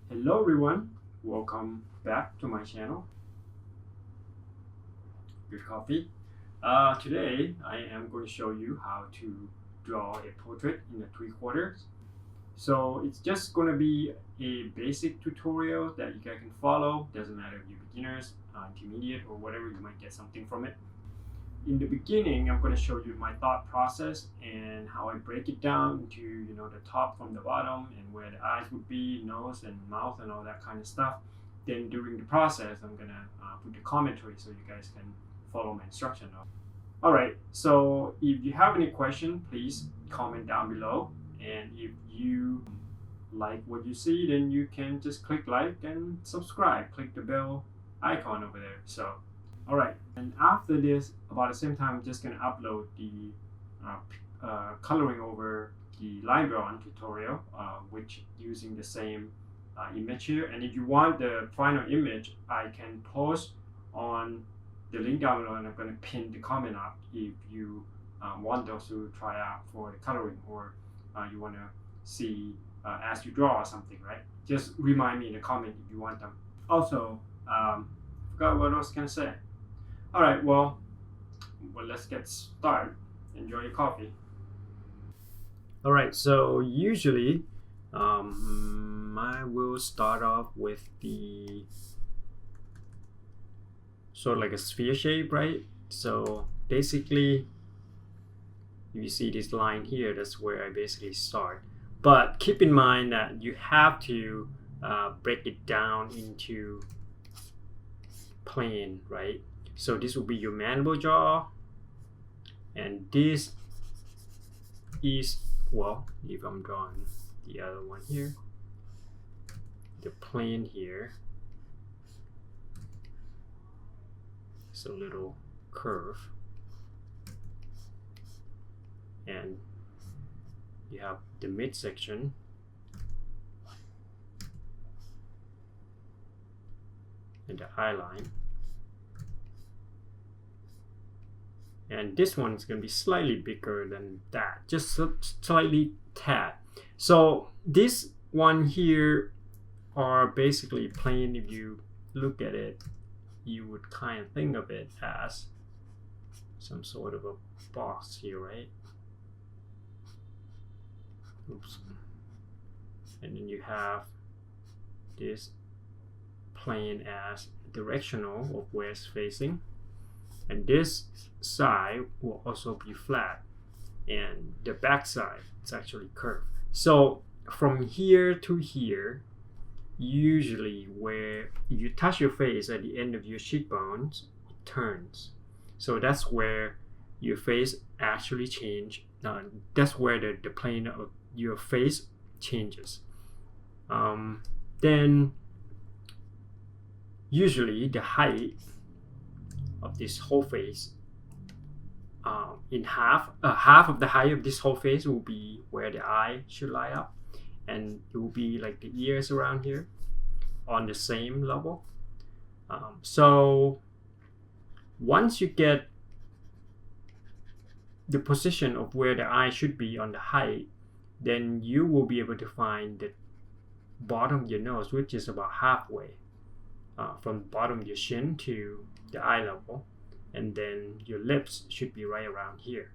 Hello everyone, welcome back to my channel. Good coffee. Today I am going to show you how to draw a portrait in the 3/4. So it's just going to be a basic tutorial that you guys can follow. Doesn't matter if you're beginners, intermediate, or whatever, you might get something from it. In the beginning, I'm going to show you my thought process and how I break it down into the top from the bottom and where the eyes would be, nose and mouth and all that kind of stuff. Then during the process, I'm going to put the commentary so you guys can follow my instruction. Alright, so if you have any question, please comment down below, and if you like what you see, then you can just click like and subscribe, click the bell icon over there. So alright, and after this, about the same time, I'm just going to upload the coloring over the line drawing tutorial, which using the same image here. And if you want the final image, I can post on the link down below, and I'm going to pin the comment up if you want those to try out for the coloring, or you want to see as you draw or something, right? Just remind me in the comment if you want them. Also, forgot what I was going to say. Alright, well, let's get started. Enjoy your coffee. Alright, so usually I will start off with the sort of like a sphere shape, right? So basically, if you see this line here, that's where I basically start. But keep in mind that you have to break it down into plane, right? So this will be your mandible jaw, and this is, well, if I'm drawing the other one here, the plane here is a little curve, and you have the midsection, and the eye line. And this one is going to be slightly bigger than that, just slightly tad. So this one here are basically plain. If you look at it, you would kind of think of it as some sort of a box here, right? Oops. And then you have this plane as directional of where it's facing. And this side will also be flat, and the back side is actually curved. So from here to here, usually where if you touch your face at the end of your cheekbones, it turns. So that's where your face actually change. That's where the plane of your face changes. Then usually the height of this whole face, in half of the height of this whole face will be where the eye should lie up, and it will be like the ears around here on the same level. So once you get the position of where the eye should be on the height, then you will be able to find the bottom of your nose, which is about halfway from the bottom of your chin to the eye level, and then your lips should be right around here.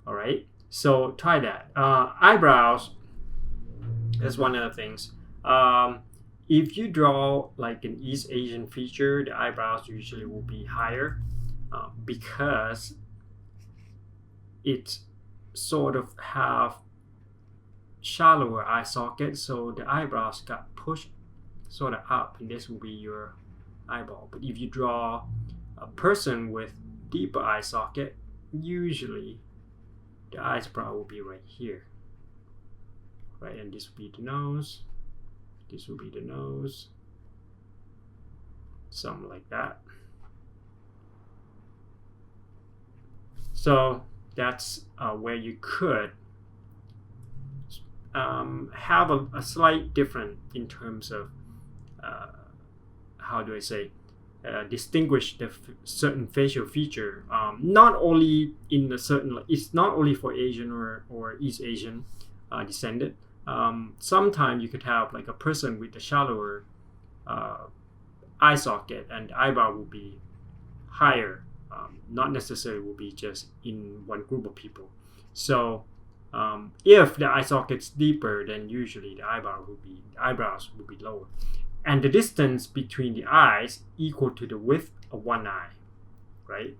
All right, so try that. Eyebrows, that's one of the things. If you draw like an East Asian feature, the eyebrows usually will be higher because it sort of have shallower eye socket, so the eyebrows got pushed sort of up, and this will be your eyeball. But if you draw a person with deeper eye socket, usually the eyebrow will be right here, right? And this will be the nose, this will be the nose, something like that. So that's where you could have a slight difference in terms of how do I say, distinguish the certain facial feature. Not only in a certain, it's not only for Asian or East Asian descended, sometimes you could have like a person with a shallower eye socket, and the eyebrow will be higher. Not necessarily will be just in one group of people. So if the eye socket's deeper, then usually the eyebrows will be lower, and the distance between the eyes equal to the width of one eye, right?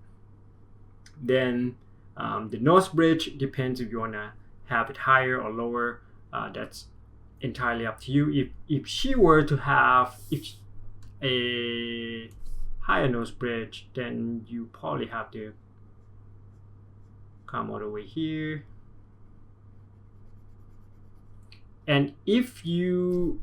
Then the nose bridge depends if you want to have it higher or lower. That's entirely up to you. If she were to have a higher nose bridge, then you probably have to come all the way here. And if you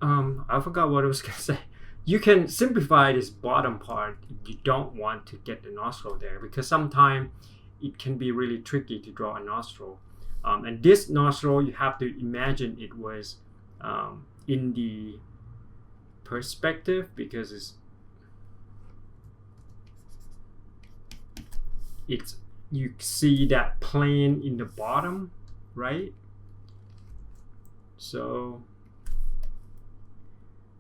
I forgot what I was gonna say. You can simplify this bottom part if you don't want to get the nostril there, because sometimes it can be really tricky to draw a nostril. And this nostril, you have to imagine it was in the perspective, because it's you see that plane in the bottom, right? So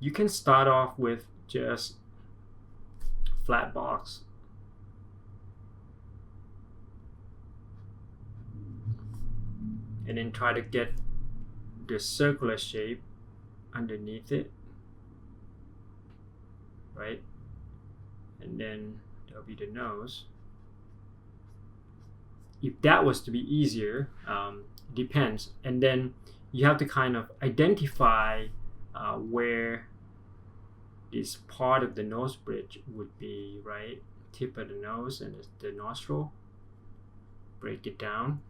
you can start off with just flat box. And then try to get the circular shape underneath it, right? And then there'll be the nose. If that was to be easier, depends. And then you have to kind of identify where this part of the nose bridge would be, right? Tip of the nose and the nostril. Break it down.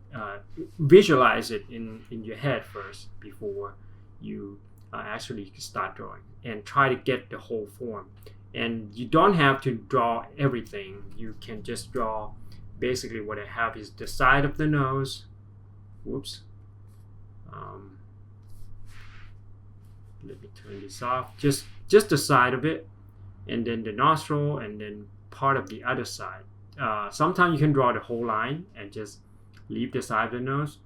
Visualize it in your head first before you actually start drawing, and try to get the whole form. And you don't have to draw everything. You can just draw basically what I have is the side of the nose. Whoops. Let me turn this off. Just the side of it, and then the nostril, and then part of the other side. Sometimes you can draw the whole line and just leave the side of the nose.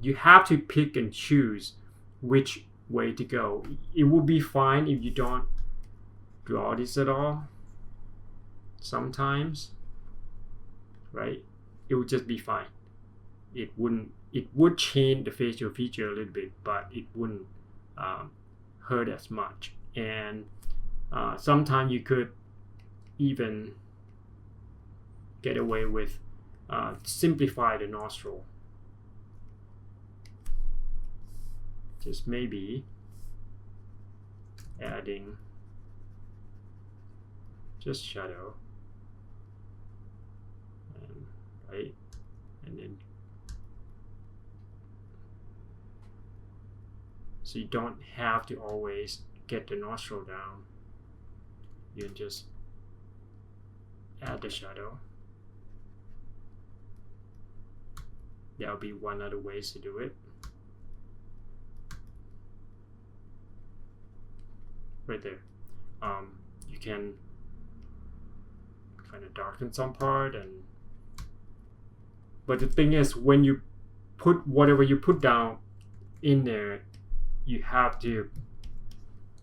You have to pick and choose which way to go. It will be fine if you don't draw this at all. Sometimes, right? It would just be fine. It would change the facial feature a little bit, but it wouldn't hurt as much. And sometimes you could even get away with simplify the nostril. Just maybe adding just shadow, right? And then so you don't have to always get the nostril down. You can just add the shadow. That would be one other ways to do it. Right there. You can kind of darken some part, but the thing is, when you put whatever you put down in there, you have to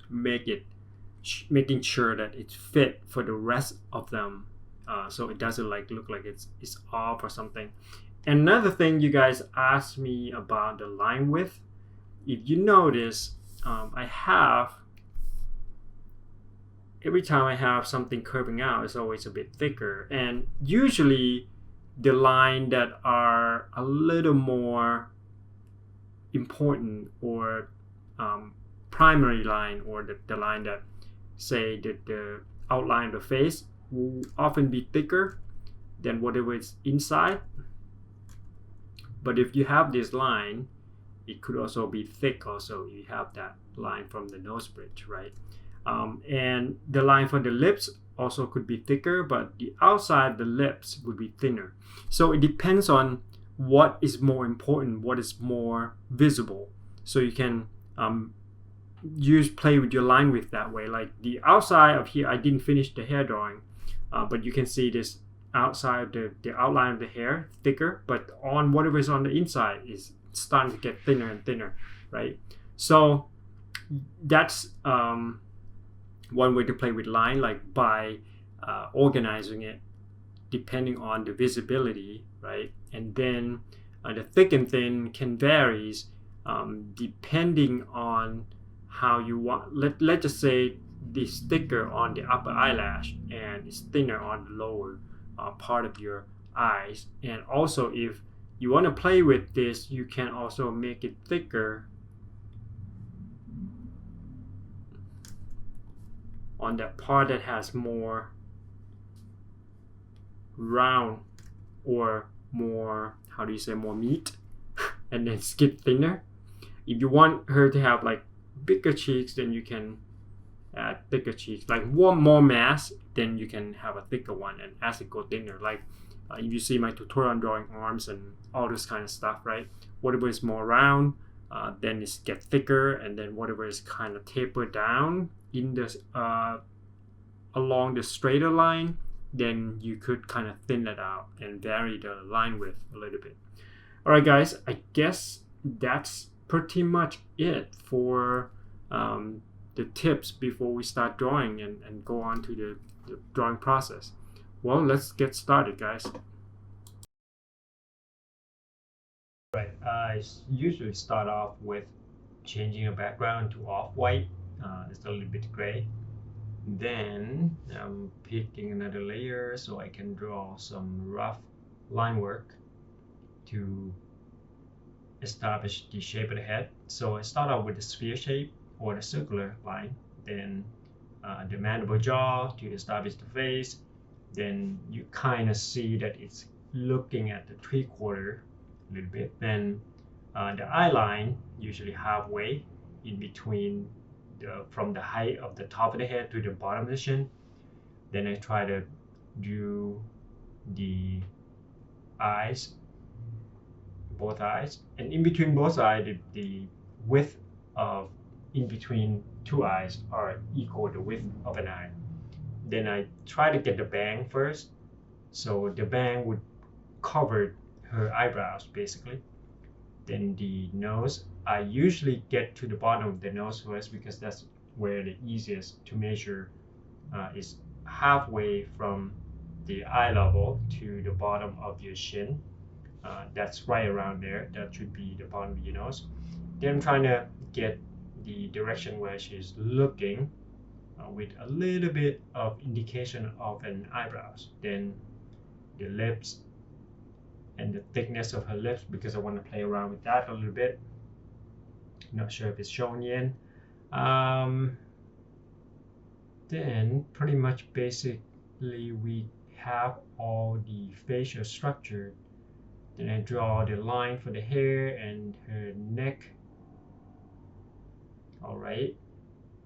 making sure that it's fit for the rest of them, so it doesn't look like it's off or something. Another thing you guys asked me about the line width. If you notice, I have, every time I have something curving out, it's always a bit thicker. And usually the line that are a little more important, or primary line, or the line that say that the outline of the face, will often be thicker than whatever is inside. But if you have this line, it could also be thick also. You have that line from the nose bridge, right? And the line for the lips also could be thicker, but the outside of the lips would be thinner. So it depends on what is more important, what is more visible. So you can play with your line width that way. Like the outside of here, I didn't finish the hair drawing, but you can see this outside the outline of the hair thicker, but on whatever is on the inside is starting to get thinner and thinner, right? So that's one way to play with line, like by organizing it depending on the visibility, right? And then the thick and thin can varies depending on how you want. Let's just say this thicker on the upper eyelash and it's thinner on the lower part of your eyes. And also, if you want to play with this, you can also make it thicker on that part that has more round or more, how do you say, more meat, and then skip thinner. If you want her to have like bigger cheeks, then you can add thicker cheeks. Like more mass, then you can have a thicker one, and as it go thinner, like if you see my tutorial on drawing arms and all this kind of stuff, right? Whatever is more round, then it gets thicker, and then whatever is kind of tapered down in the along the straighter line, then you could kind of thin it out and vary the line width a little bit. All right, guys, I guess that's pretty much it for the tips before we start drawing and go on to the drawing process. Well, let's get started, guys. Right, I usually start off with changing the background to off-white. It's a little bit gray. Then I'm picking another layer so I can draw some rough line work to establish the shape of the head. So I start out with the sphere shape or the circular line, then the mandible jaw to establish the face. Then you kind of see that it's looking at the 3/4 a little bit. Then the eye line, usually halfway in between from the height of the top of the head to the bottom of the chin. Then I try to do the eyes, both eyes, and in between both eyes, the width of in between two eyes are equal to the width of an eye. Then I try to get the bang first, so the bang would cover her eyebrows basically. Then the nose, I usually get to the bottom of the nose first because that's where the easiest to measure is halfway from the eye level to the bottom of your chin. That's right around there. That should be the bottom of your nose. Then I'm trying to get the direction where she's looking with a little bit of indication of an eyebrows. Then the lips and the thickness of her lips, because I want to play around with that a little bit. Not sure if it's shown yet. Then pretty much basically we have all the facial structure. Then I draw the line for the hair and her neck. All right,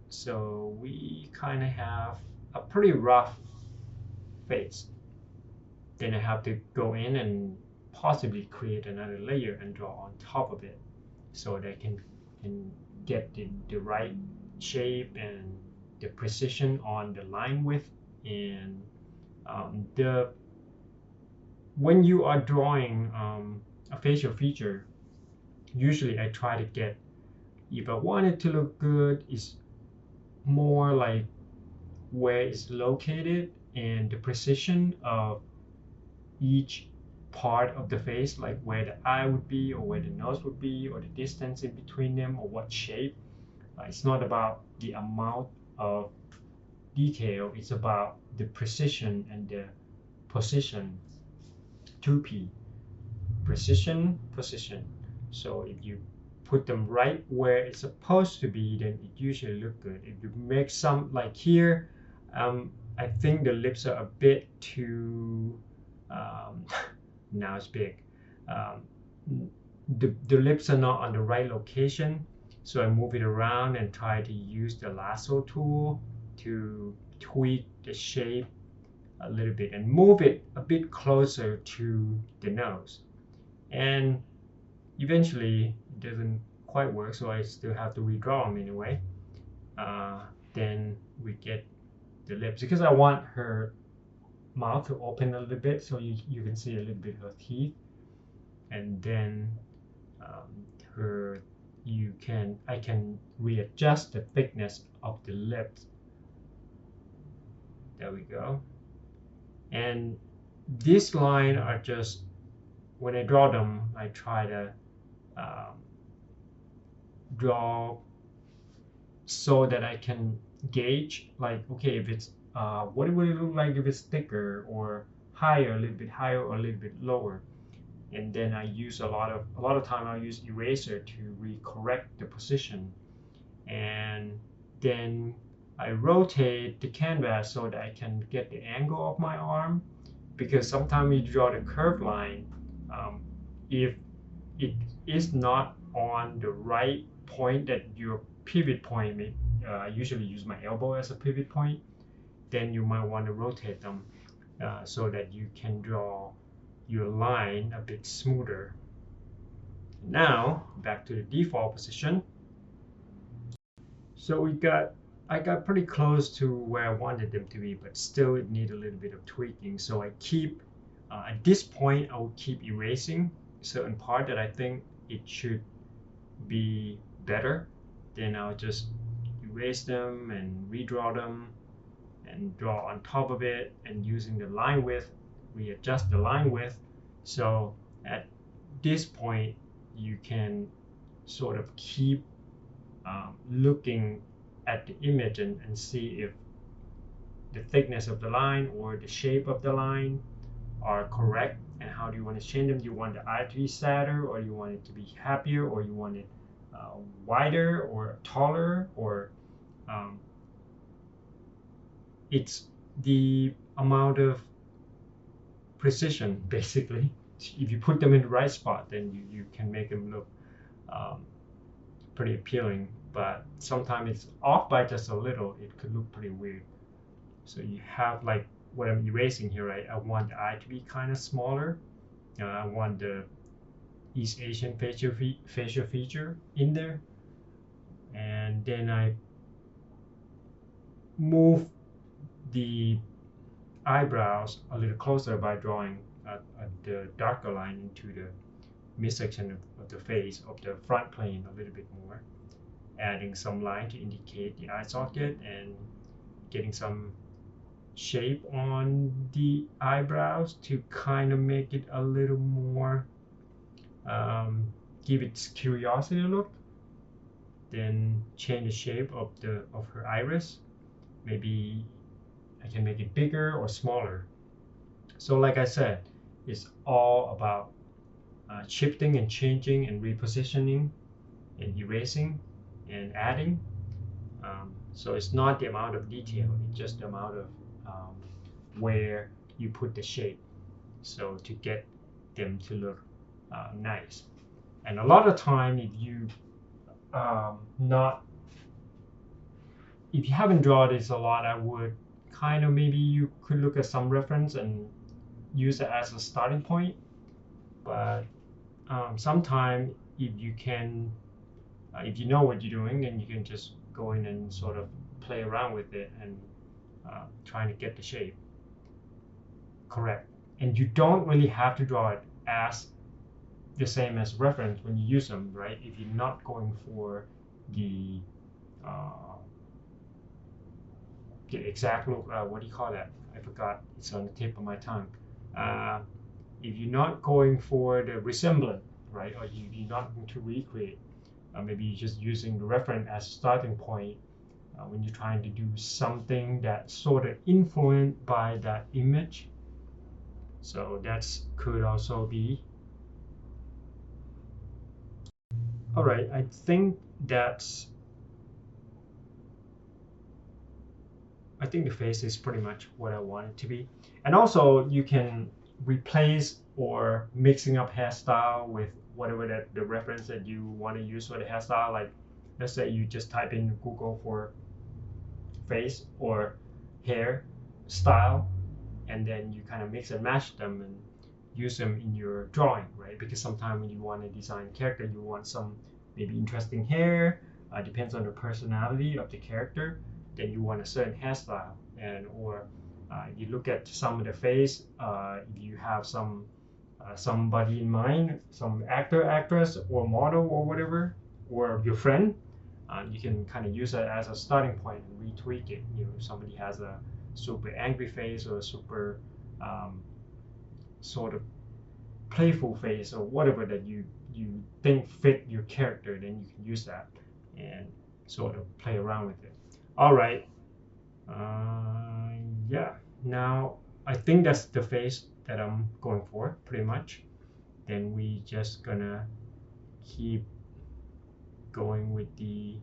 so we kind of have a pretty rough face. Then I have to go in and possibly create another layer and draw on top of it so that I can get the right shape and the precision on the line width. And when you are drawing a facial feature, usually I try to get, if I want it to look good, it's more like where it's located and the precision of each part of the face, like where the eye would be or where the nose would be or the distance in between them or what shape. It's not about the amount of detail, it's about the precision and the position. 2P, precision, position. So if you put them right where it's supposed to be, then it usually look good. If you make some, like here, I think the lips are a bit too now it's big. The lips are not on the right location, so I move it around and try to use the lasso tool to tweak the shape a little bit and move it a bit closer to the nose. And eventually it doesn't quite work, so I still have to redraw them anyway. Then we get the lips, because I want her mouth to open a little bit, so you can see a little bit of her teeth, and then I can readjust the thickness of the lips. There we go. And these lines are just, when I draw them, I try to draw so that I can gauge, like, okay, if it's what would it look like if it's thicker or higher, a little bit higher or a little bit lower. And then I use a lot of time I use eraser to recorrect the position, and then I rotate the canvas so that I can get the angle of my arm, because sometimes you draw the curved line, if it is not on the right point, that your pivot point, I usually use my elbow as a pivot point, then you might want to rotate them so that you can draw your line a bit smoother. Now back to the default position. So I got pretty close to where I wanted them to be, but still it needs a little bit of tweaking. So I keep at this point I will keep erasing certain part that I think it should be better. Then I'll just erase them and redraw them and draw on top of it, and using the line width, readjust the line width. So at this point you can sort of keep looking at the image and see if the thickness of the line or the shape of the line are correct, and how do you want to change them. Do you want the eye to be sadder, or you want it to be happier, or you want it wider or taller, or it's the amount of precision, basically. If you put them in the right spot, then you can make them look pretty appealing, but sometimes it's off by just a little, it could look pretty weird. So you have, like what I'm erasing here, right? I want the eye to be kind of smaller. I want the East Asian facial feature in there, and then I move the eyebrows a little closer by drawing the darker line into the midsection of the face of the front plane a little bit more, adding some line to indicate the eye socket, and getting some shape on the eyebrows to kind of make it a little more give it curiosity look. Then change the shape of her iris. Maybe I can make it bigger or smaller. So like I said, it's all about shifting and changing and repositioning and erasing and adding. So it's not the amount of detail, it's just the amount of where you put the shape, so to get them to look nice. And a lot of time, if you haven't drawn this a lot, I would kind of, maybe you could look at some reference and use it as a starting point. But sometimes if you know what you're doing, then you can just go in and sort of play around with it and trying to get the shape correct. And you don't really have to draw it as the same as reference when you use them, right? If you're not going for the exact look, what do you call that? I forgot. It's on the tip of my tongue. If you're not going for the resemblance, right, or you're not going to recreate, maybe you're just using the reference as a starting point when you're trying to do something that's sort of influenced by that image. So that could also be. All right, I think the face is pretty much what I want it to be. And also you can replace or mixing up hairstyle with whatever the reference that you want to use for the hairstyle. Like let's say you just type in Google for face or hair style, and then you kind of mix and match them and use them in your drawing, right? Because sometimes when you want to design a character, you want some maybe interesting hair, depends on the personality of the character, then you want a certain hairstyle, and or You look at some of the face. If you have somebody in mind, some actor, actress, or model, or whatever, or your friend, you can kind of use that as a starting point and retweak it. You know, if somebody has a super angry face or a super sort of playful face or whatever that you think fit your character, then you can use that and sort of play around with it. All right. Yeah. Now I think that's the face that I'm going for pretty much. Then we just gonna keep going with the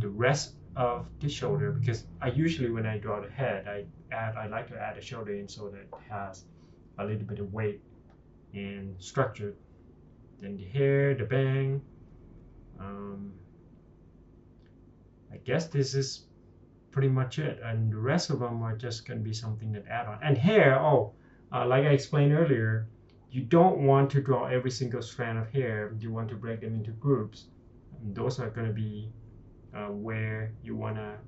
rest of the shoulder, because I usually, when I draw the head, I like to add a shoulder in so that it has a little bit of weight and structure. Then the hair, the bang. I guess this is pretty much it, and the rest of them are just going to be something that add on. And hair, like I explained earlier, you don't want to draw every single strand of hair. You want to break them into groups, and those are going to be where you want to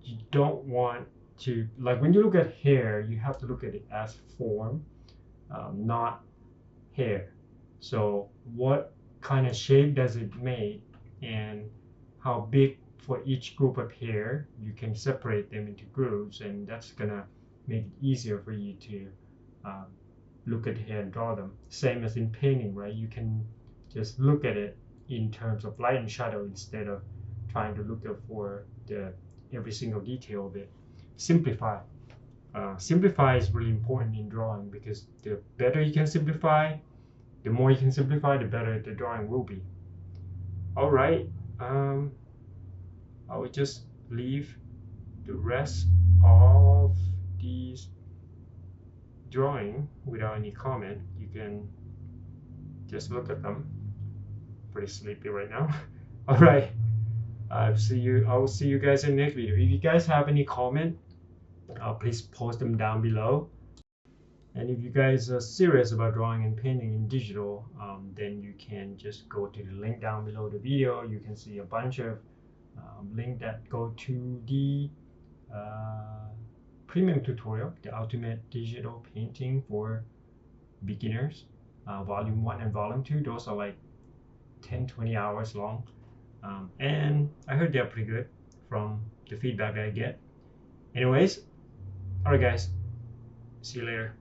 you don't want to, like, when you look at hair, you have to look at it as form, not hair. So what kind of shape does it make, and how big for each group of hair, you can separate them into groups, and that's gonna make it easier for you to look at the hair and draw them. Same as in painting, right? You can just look at it in terms of light and shadow instead of trying to look for every single detail of it. Simplify. Simplify is really important in drawing, because the better you can simplify, the more you can simplify, the better the drawing will be. All right. I will just leave the rest of these drawing without any comment. You can just look at them. Pretty sleepy right now. All right. I will see you guys in the next video. If you guys have any comment, please post them down below. And if you guys are serious about drawing and painting in digital, then you can just go to the link down below the video. You can see a bunch of links that go to the premium tutorial, the Ultimate Digital Painting for Beginners, Volume 1 and Volume 2. Those are like 10-20 hours long. And I heard they're pretty good from the feedback that I get. Anyways, alright guys, see you later.